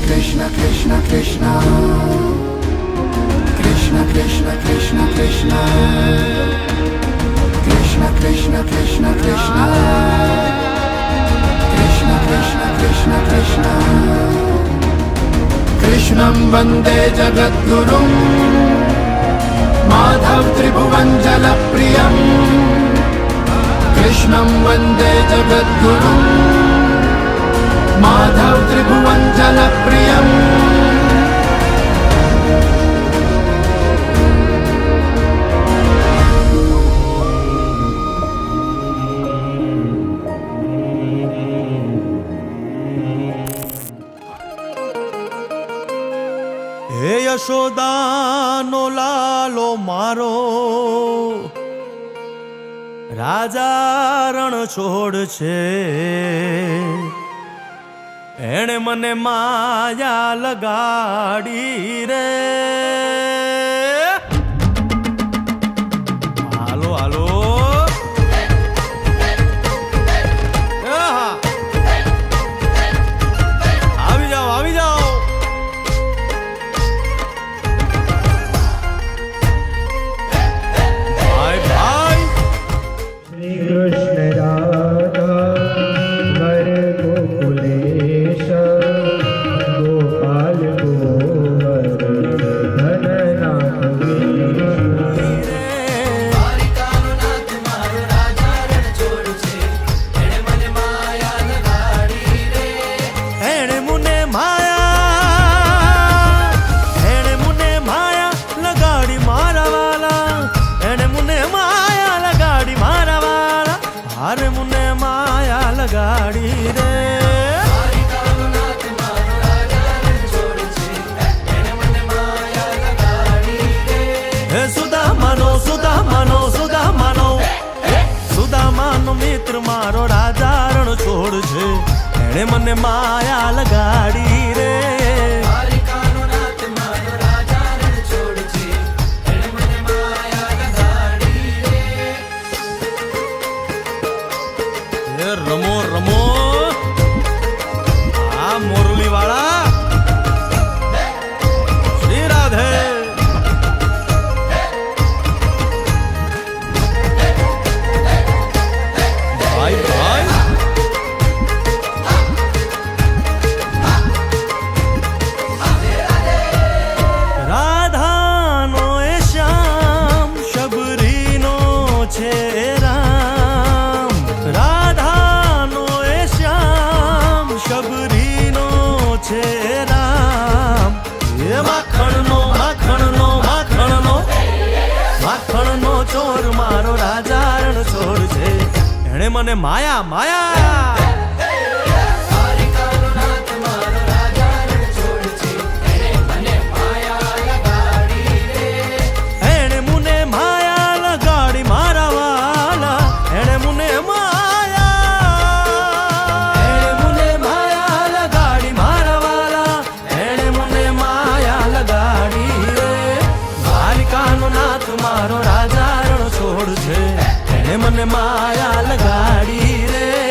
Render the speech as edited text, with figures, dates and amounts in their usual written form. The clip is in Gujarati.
Krishna Krishna Krishna Krishna Krishna Krishna Krishna Krishna Krishna Krishna Krishna Krishna Krishna Krishna Krishna Krishnam Vande Jagadgurum Madhav Tribhuvan Jalapriyam Krishnam Vande Jagadgurum Madhav Tribhuvan Jalapriyam હે યશોદાનો લાલો મારો રાજા રણ છોડ છે એણે મને માયા લગાડી રે હાલો હાલો આવી જાઓ આવી જાઓ હારે મુને માયા લગાડી રે હે સુદામાનો સુદામાનો સુદામાનો સુદામાનો મિત્ર મારો રાજા રણ છોડ છે એણે મને માયા લગાડી રે રમો રમો આ મોરલી વાળા શ્રી રાધે ભાઈ ભાઈ રાધાનો એ શ્યામ શબરીનો છે શબરીનો છે રામ એ માખણનો માખણનો માખણનો માખણનો ચોર મારો રાજા રણ છોડ છે એણે મને માયા માયા એણે મુને માયા લગાડી મારા વાલા એણે મુને મારો રાજા રણ છોડ છે એને મને માયા લગાડી રે